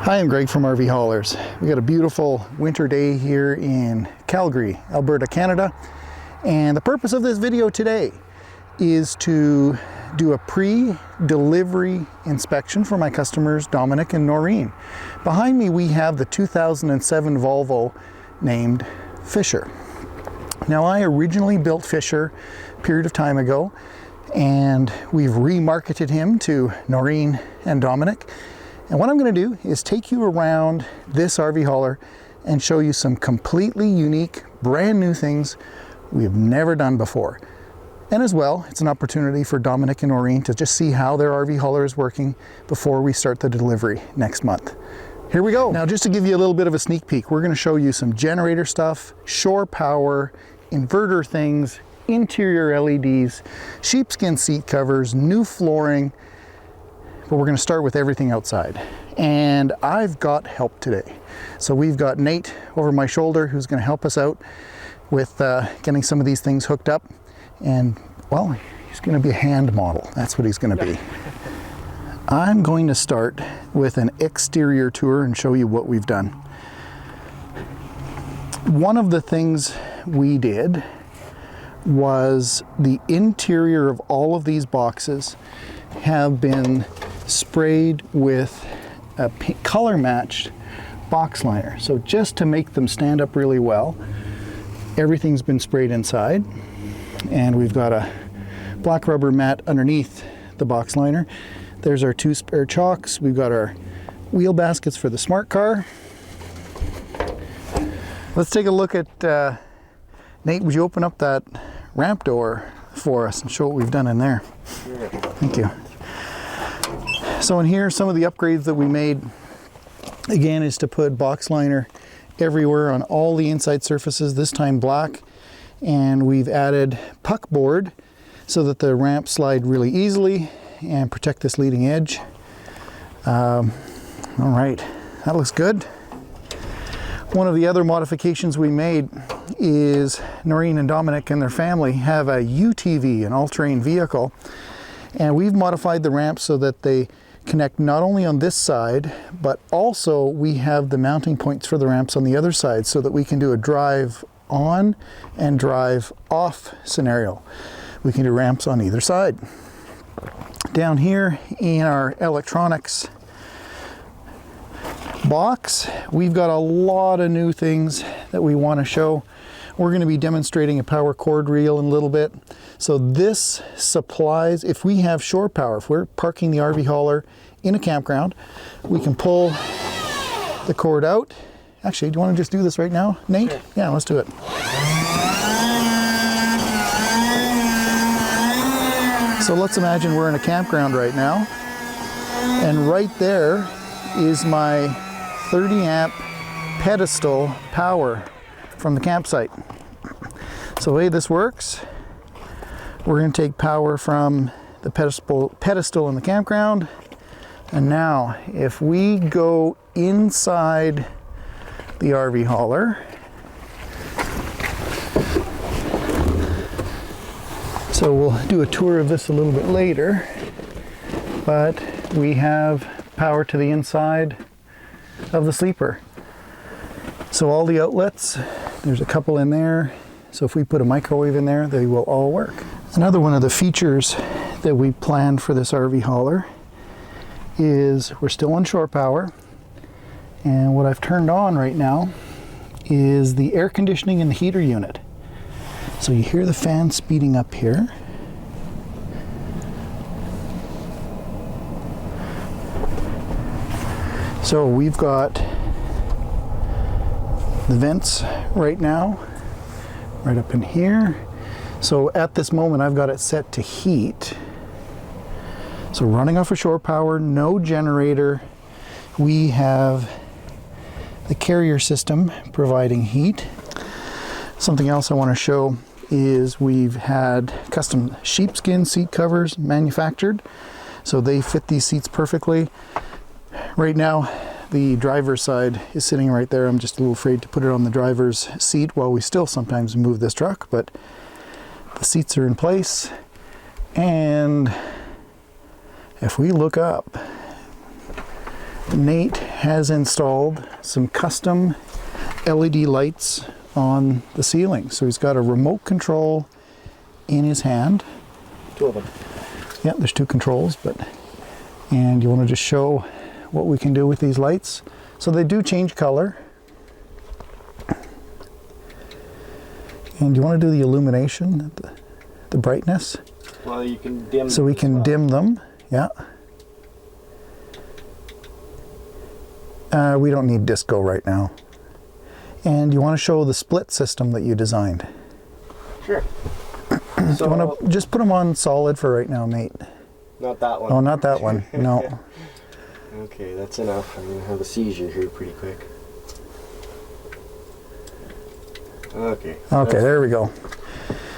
Hi, I'm Greg from RV Haulers. We got a beautiful winter day here in Calgary, Alberta, Canada. And the purpose of this video today is to do a pre-delivery inspection for my customers, Dominick and Noreen. Behind me, we have the 2007 Volvo named Fisher. Now, I originally built Fisher a period of time ago, and we've remarketed him to Noreen and Dominick. And what I'm going to do is take you around this RV hauler and show you some completely unique, brand new things we've never done before. And as well, it's an opportunity for Dominick and Noreen to just see how their RV hauler is working before we start the delivery next month. Here we go. Now, just to give you a little bit of a sneak peek, we're going to show you some generator stuff, shore power, inverter things, interior LEDs, sheepskin seat covers, new flooring. But we're going to start with everything outside. And I've got help today. So we've got Nate over my shoulder who's going to help us out with getting some of these things hooked up. And, well, he's going to be a hand model. That's what he's going to be. I'm going to start with an exterior tour and show you what we've done. One of the things we did was the interior of all of these boxes have been sprayed with a color matched box liner. So just to make them stand up really well, everything's been sprayed inside, and we've got a black rubber mat underneath the box liner. There's our two spare chocks. We've got our wheel baskets for the smart car. Let's take a look at Nate, would you open up that ramp door for us and show what we've done in there? Sure. Thank you. So in here, some of the upgrades that we made, again, is to put box liner everywhere on all the inside surfaces, this time black. And we've added puck board so that the ramps slide really easily and protect this leading edge. All right, that looks good. One of the other modifications we made is Noreen and Dominick and their family have a UTV, an all-terrain vehicle. And we've modified the ramp so that they connect not only on this side, but also we have the mounting points for the ramps on the other side so that we can do a drive on and drive off scenario. We can do ramps on either side. Down here in our electronics box, we've got a lot of new things that we want to show. We're going to be demonstrating a power cord reel in a little bit. So this supplies, if we have shore power, if we're parking the RV hauler in a campground, we can pull the cord out. Actually, do you want to just do this right now, Nate? Sure. Yeah, let's do it. So let's imagine we're in a campground right now. And right there is my 30 amp pedestal power from the campsite. So the way this works, we're going to take power from the pedestal in the campground, and now if we go inside the RV hauler, so we'll do a tour of this a little bit later, but we have power to the inside of the sleeper. So all the outlets, there's a couple in there. So if we put a microwave in there, they will all work. Another one of the features that we planned for this RV hauler is we're still on shore power. And what I've turned on right now is the air conditioning in the heater unit. So you hear the fan speeding up here. So we've got the vents right now, right up in here. So at this moment, I've got it set to heat. So running off of shore power, no generator. We have the carrier system providing heat. Something else I want to show is we've had custom sheepskin seat covers manufactured. So they fit these seats perfectly. Right now, the driver's side is sitting right there. I'm just a little afraid to put it on the driver's seat while we still sometimes move this truck, but the seats are in place. And if we look up, Nate has installed some custom LED lights on the ceiling. So he's got a remote control in his hand. 2 of them. Yeah, there's 2 controls, and you want to just show what we can do with these lights. So they do change color. And you want to do the illumination, the brightness. Well, you can dim. So we can dim them, yeah. We don't need disco right now. And you want to show the split system that you designed. Sure. So you want to just put them on solid for right now, Nate. Not that one. Oh, not that one. No. Okay, that's enough. I'm going to have a seizure here pretty quick. Okay. Okay, there we go.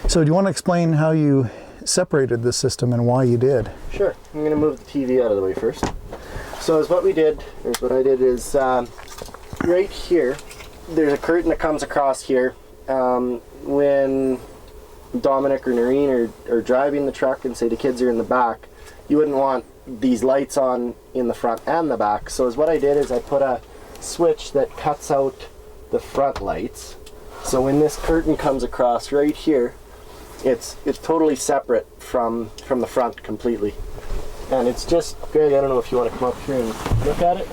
So do you want to explain how you separated this system and why you did? Sure. I'm going to move the TV out of the way first. So what I did is right here, there's a curtain that comes across here. When Dominick or Noreen are driving the truck and say the kids are in the back, you wouldn't want these lights on in the front and the back. So what I did is I put a switch that cuts out the front lights. So when this curtain comes across right here, it's totally separate from the front completely. And it's just, Greg, I don't know if you want to come up here and look at it.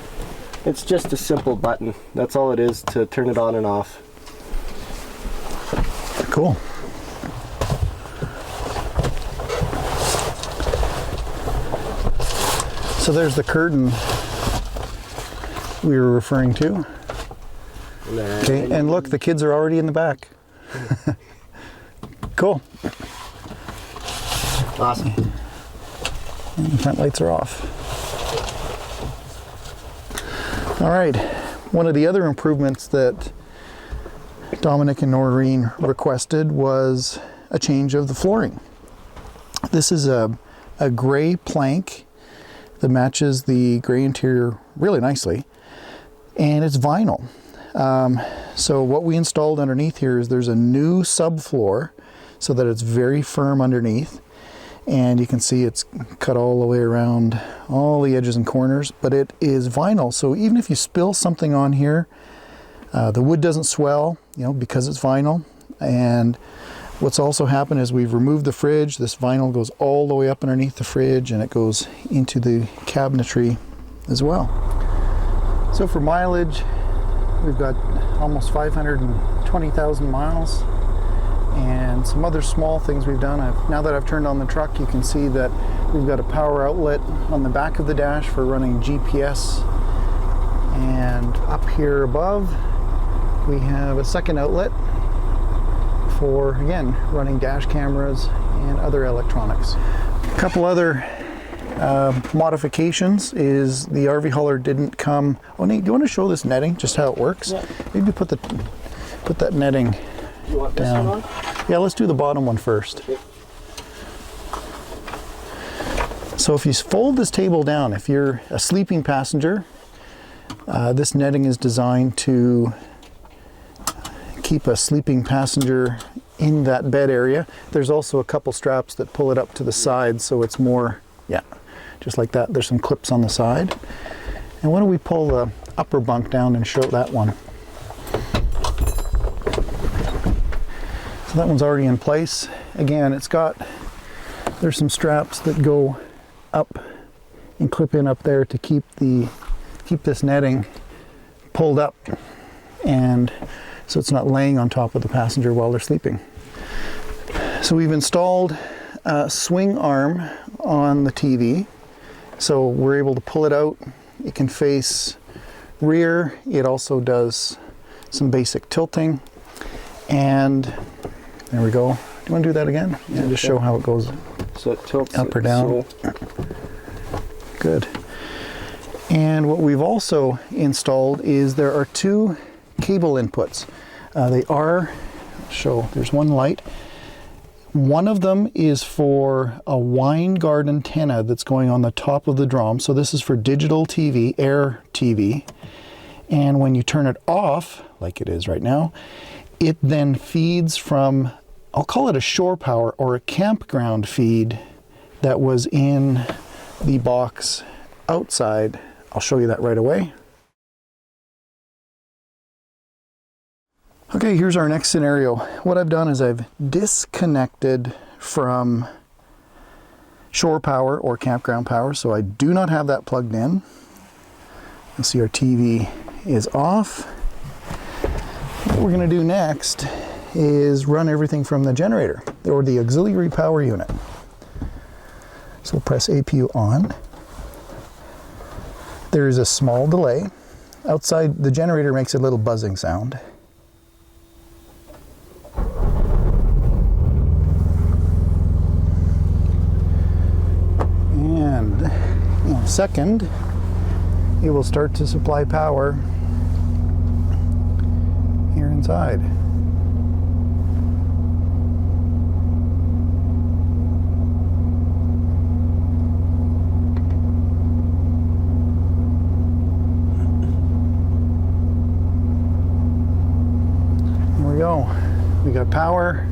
It's just a simple button. That's all it is to turn it on and off. Cool. So there's the curtain we were referring to. Okay, and look, the kids are already in the back. Cool. Awesome. And the front lights are off. All right, one of the other improvements that Dominick and Noreen requested was a change of the flooring. This is a gray plank that matches the gray interior really nicely, and it's vinyl. So what we installed underneath here is there's a new subfloor so that it's very firm underneath, and you can see it's cut all the way around all the edges and corners, but it is vinyl, so even if you spill something on here, the wood doesn't swell, because it's vinyl. And what's also happened is we've removed the fridge. This vinyl goes all the way up underneath the fridge, and it goes into the cabinetry as well. So for mileage, we've got almost 520,000 miles, and some other small things we've done. Now that I've turned on the truck, you can see that we've got a power outlet on the back of the dash for running GPS, and up here above we have a second outlet for, again, running dash cameras and other electronics. A couple other modifications is the RV hauler didn't come. Oh, Nate, do you want to show this netting, just how it works? Yeah. Maybe put that netting You want down. This one on? Yeah, let's do the bottom one first. Okay. So if you fold this table down, if you're a sleeping passenger, this netting is designed to keep a sleeping passenger in that bed area. There's also a couple straps that pull it up to the side, so it's more, just like that. There's some clips on the side. And why don't we pull the upper bunk down and show that one. So that one's already in place. Again, there's some straps that go up and clip in up there to keep this netting pulled up, and so it's not laying on top of the passenger while they're sleeping. So we've installed a swing arm on the TV, so we're able to pull it out. It can face rear. It also does some basic tilting, and there we go. Do you want to do that again? Yeah, just show how it goes. So it tilts up or down. Good. And what we've also installed is there are two cable inputs. There's one light. One of them is for a wine guard antenna that's going on the top of the drum. So this is for digital TV, air TV. And when you turn it off, like it is right now, it then feeds from, I'll call it a shore power or a campground feed that was in the box outside I'll show you that right away. Okay, here's our next scenario. What I've done is I've disconnected from shore power or campground power, so I do not have that plugged in. You'll see our TV is off. What we're going to do next is run everything from the generator or the auxiliary power unit. So we'll press APU on. There is a small delay. Outside, the generator makes a little buzzing sound. And in a second, it will start to supply power here inside. Here we go. We got power.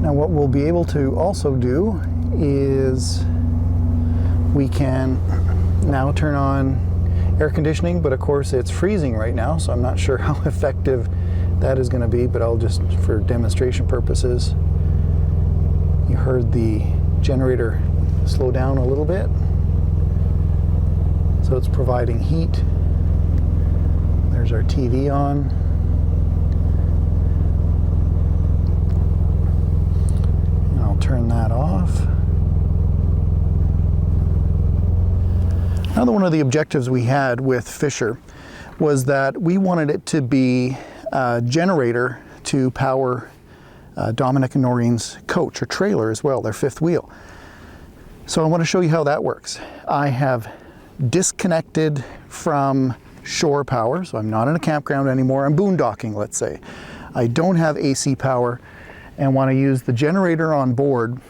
Now what we'll be able to also do is we can now turn on air conditioning, but of course it's freezing right now, so I'm not sure how effective that is going to be, but I'll just, for demonstration purposes, you heard the generator slow down a little bit. So it's providing heat. There's our TV on. Turn that off. Another one of the objectives we had with Fisher was that we wanted it to be a generator to power Dominick and Noreen's coach or trailer as well, their fifth wheel. So I want to show you how that works. I have disconnected from shore power, so I'm not in a campground anymore. I'm boondocking, let's say. I don't have AC power and want to use the generator on board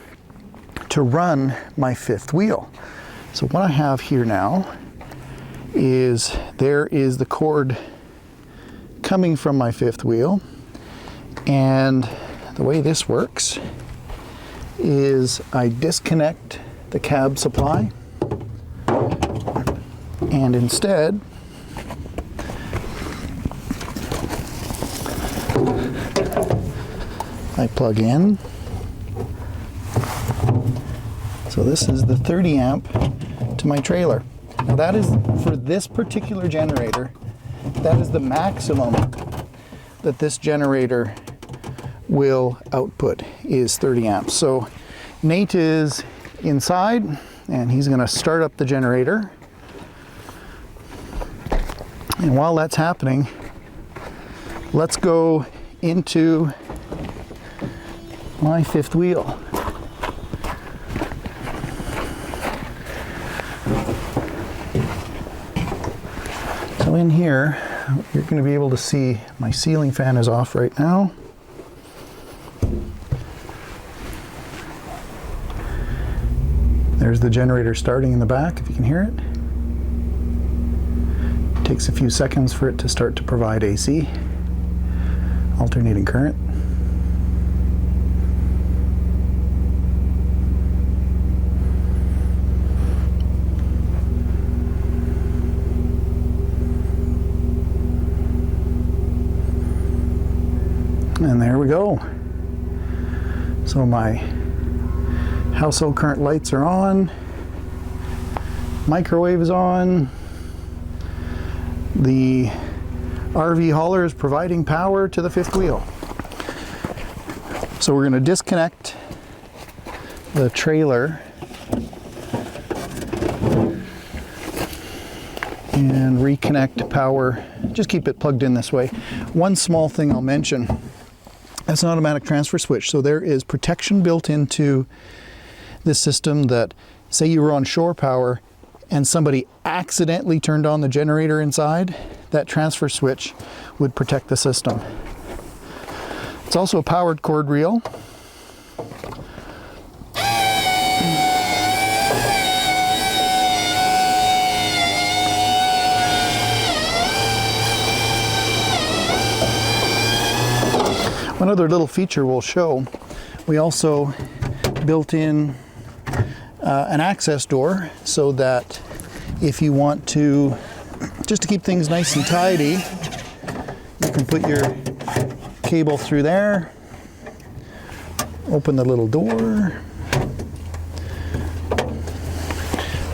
to run my fifth wheel. So what I have here now is there is the cord coming from my fifth wheel, and the way this works is I disconnect the cab supply and instead I plug in. So this is the 30 amp to my trailer. Now that is, for this particular generator, that is the maximum that this generator will output is 30 amps. So Nate is inside and he's going to start up the generator. And while that's happening, let's go into my fifth wheel. So in here, you're going to be able to see my ceiling fan is off right now. There's the generator starting in the back, if you can hear it. It takes a few seconds for it to start to provide AC, alternating current. And there we go. So my household current lights are on, microwave is on, the RVHauler is providing power to the fifth wheel. So we're going to disconnect the trailer and reconnect power. Just keep it plugged in this way. One small thing I'll mention, that's an automatic transfer switch, so there is protection built into this system that, say you were on shore power and somebody accidentally turned on the generator inside, that transfer switch would protect the system. It's also a powered cord reel. One other little feature we'll show, we also built-in an access door, so that if you want to, just to keep things nice and tidy, you can put your cable through there, open the little door,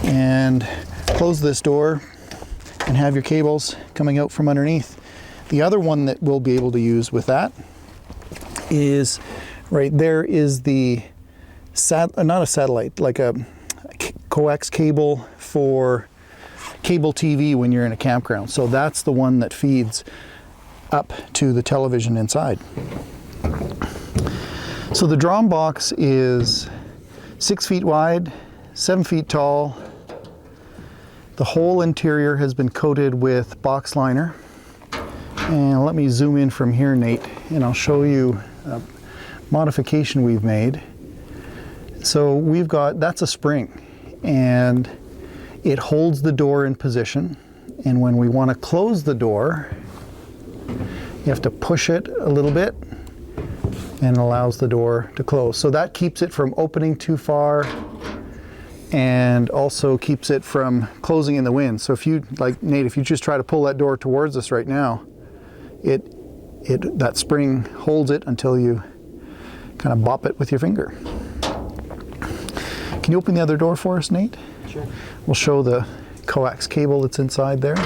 and close this door and have your cables coming out from underneath. The other one that we'll be able to use with that is right there is the not a satellite, like a coax cable for cable TV when you're in a campground. So that's the one that feeds up to the television inside. So the drum box is 6 feet wide, 7 feet tall. The whole interior has been coated with box liner. And let me zoom in from here, Nate, and I'll show you a modification we've made. So we've got, that's a spring, and it holds the door in position. And when we want to close the door, you have to push it a little bit, and it allows the door to close. So that keeps it from opening too far, and also keeps it from closing in the wind. So if you, like Nate, if you just try to pull that door towards us right now, that spring holds it until you kind of bop it with your finger. Can you open the other door for us, Nate? Sure. We'll show the coax cable that's inside there.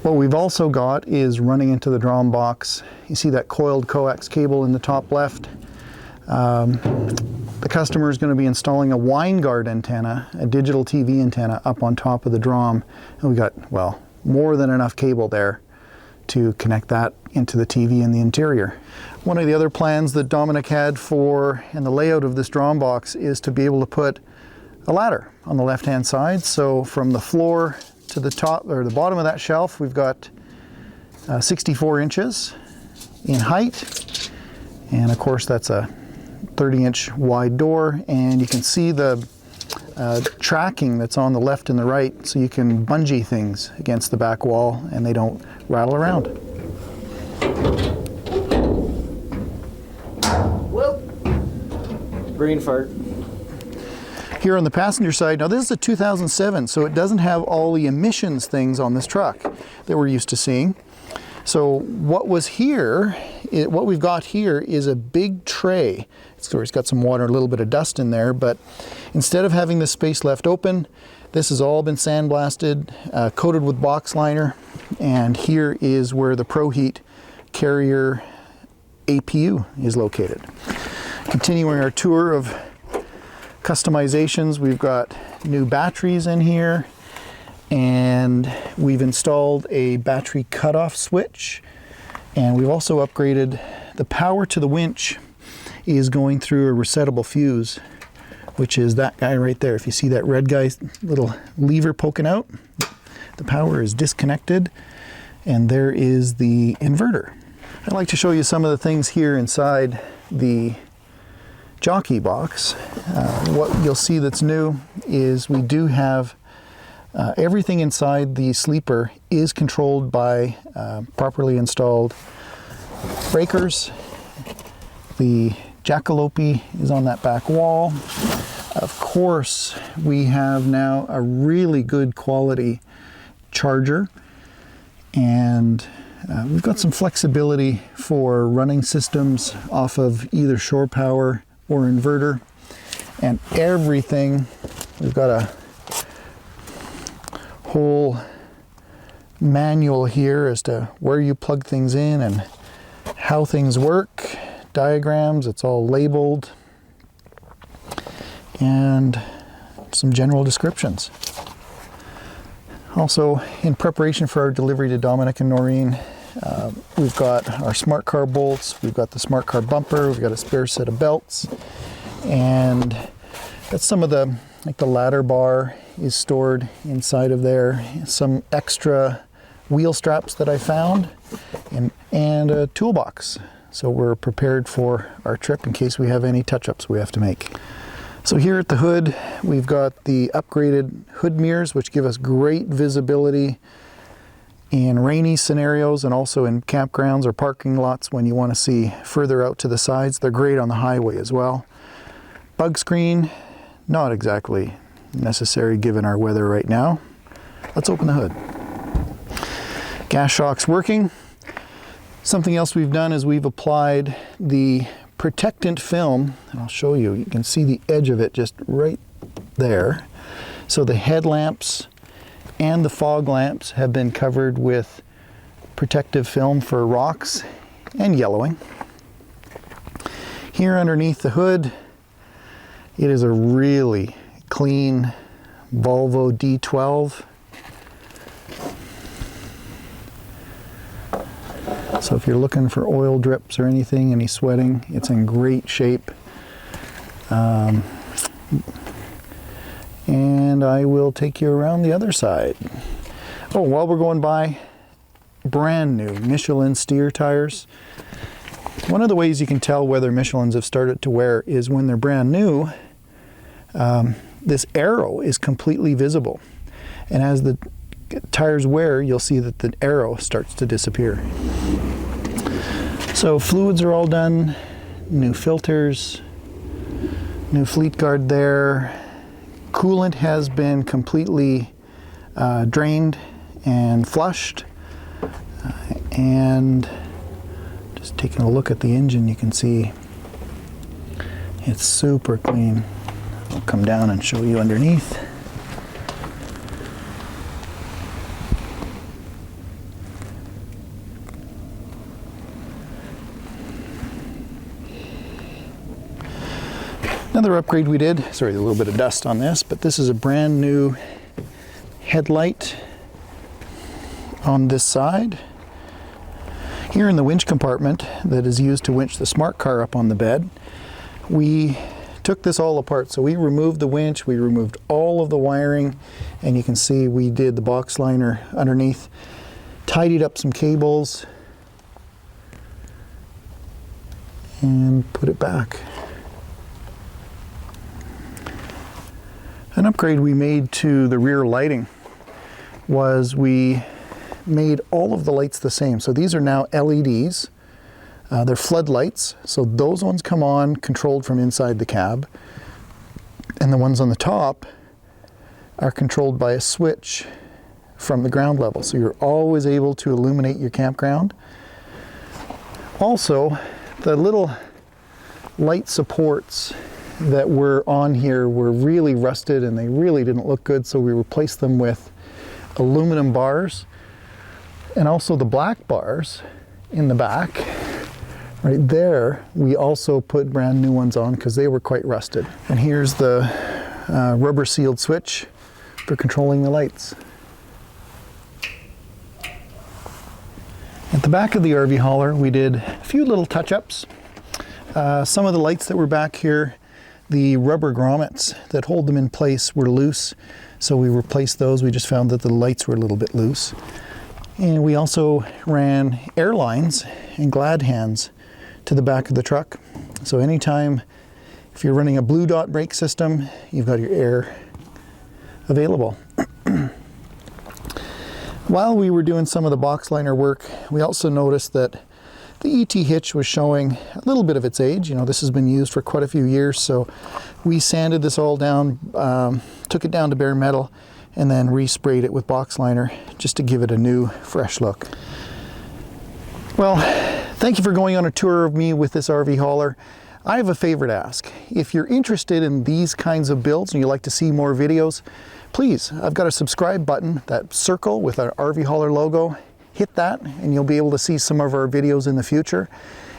What we've also got is running into the drum box. You see that coiled coax cable in the top left? The customer is going to be installing a wine guard antenna, a digital TV antenna, up on top of the drum. And we got, well, more than enough cable there to connect that into the TV in the interior. One of the other plans that Dominick had for, and the layout of this drum box, is to be able to put a ladder on the left-hand side. So from the floor to the top, or the bottom of that shelf, we've got 64 inches in height. And of course, that's a 30-inch wide door, and you can see the tracking that's on the left and the right, so you can bungee things against the back wall and they don't rattle around. Whoop! Brain fart. Here on the passenger side, now this is a 2007, so it doesn't have all the emissions things on this truck that we're used to seeing. So what was here, what we've got here is a big tray. It's got some water, a little bit of dust in there, but instead of having this space left open, this has all been sandblasted, coated with box liner, and here is where the ProHeat carrier APU is located. Continuing our tour of customizations, we've got new batteries in here, and we've installed a battery cutoff switch, and we've also upgraded the power to the winch is going through a resettable fuse, which is that guy right there. If you see that red guy's little lever poking out, the power is disconnected, and there is the inverter. I'd like to show you some of the things here inside the jockey box. What you'll see that's new is we do have everything inside the sleeper is controlled by properly installed breakers. The jackalope is on that back wall. Of course, we have now a really good quality charger, and we've got some flexibility for running systems off of either shore power or inverter, and everything, we've got a whole manual here as to where you plug things in and how things work, diagrams, it's all labeled, and some general descriptions. Also, in preparation for our delivery to Dominick and Noreen, we've got our smart car bolts, we've got the smart car bumper, we've got a spare set of belts, and that's some of the, like the ladder bar is stored inside of there, some extra wheel straps that I found, and a toolbox. So we're prepared for our trip in case we have any touch-ups we have to make. So here at the hood, we've got the upgraded hood mirrors, which give us great visibility in rainy scenarios and also in campgrounds or parking lots when you want to see further out to the sides. They're great on the highway as well. Bug screen, not exactly necessary given our weather right now. Let's open the hood. Gas shock's working. Something else we've done is we've applied the protectant film, and I'll show you. You can see the edge of it just right there. So the headlamps and the fog lamps have been covered with protective film for rocks and yellowing. Here underneath the hood, it is a really clean Volvo D12. So if you're looking for oil drips or anything, any sweating, it's in great shape. And I will take you around the other side. Oh, while we're going by, brand new Michelin steer tires. One of the ways you can tell whether Michelins have started to wear is when they're brand new, this arrow is completely visible. And as the tires wear, you'll see that the arrow starts to disappear. So fluids are all done, new filters, new fleet guard there. Coolant has been completely drained and flushed. And just taking a look at the engine, you can see it's super clean. I'll come down and show you underneath. Another upgrade we did, sorry, a little bit of dust on this, but this is a brand new headlight on this side. Here in the winch compartment that is used to winch the smart car up on the bed, we took this all apart. So we removed the winch, we removed all of the wiring, and you can see we did the box liner underneath, tidied up some cables, and put it back. An upgrade we made to the rear lighting was we made all of the lights the same. So these are now LEDs. They're floodlights. So those ones come on controlled from inside the cab. And the ones on the top are controlled by a switch from the ground level. So you're always able to illuminate your campground. Also, the little light supports that were on here were really rusted and they really didn't look good, so we replaced them with aluminum bars, and also the black bars in the back right there we also put brand new ones on because they were quite rusted. And here's the rubber sealed switch for controlling the lights. At the back of the RV hauler we did a few little touch-ups. Some of the lights that were back here, the rubber grommets that hold them in place were loose, so we replaced those. We just found that the lights were a little bit loose. And we also ran air lines and glad hands to the back of the truck. So anytime, if you're running a blue dot brake system, you've got your air available. While we were doing some of the box liner work, we also noticed that the ET hitch was showing a little bit of its age. You know, this has been used for quite a few years, so we sanded this all down, took it down to bare metal, and then resprayed it with box liner just to give it a new, fresh look. Well, thank you for going on a tour of me with this RV hauler. I have a favor to ask. If you're interested in these kinds of builds and you'd like to see more videos, please, I've got a subscribe button, that circle with our RV hauler logo. Hit that and you'll be able to see some of our videos in the future.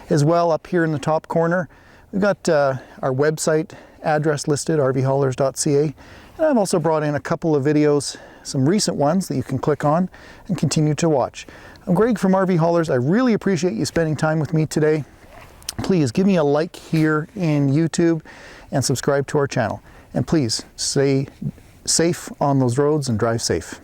As well, up here in the top corner, we've got our website address listed, rvhaulers.ca. And I've also brought in a couple of videos, some recent ones that you can click on and continue to watch. I'm Greg from RV Haulers. I really appreciate you spending time with me today. Please give me a like here in YouTube and subscribe to our channel. And please stay safe on those roads and drive safe.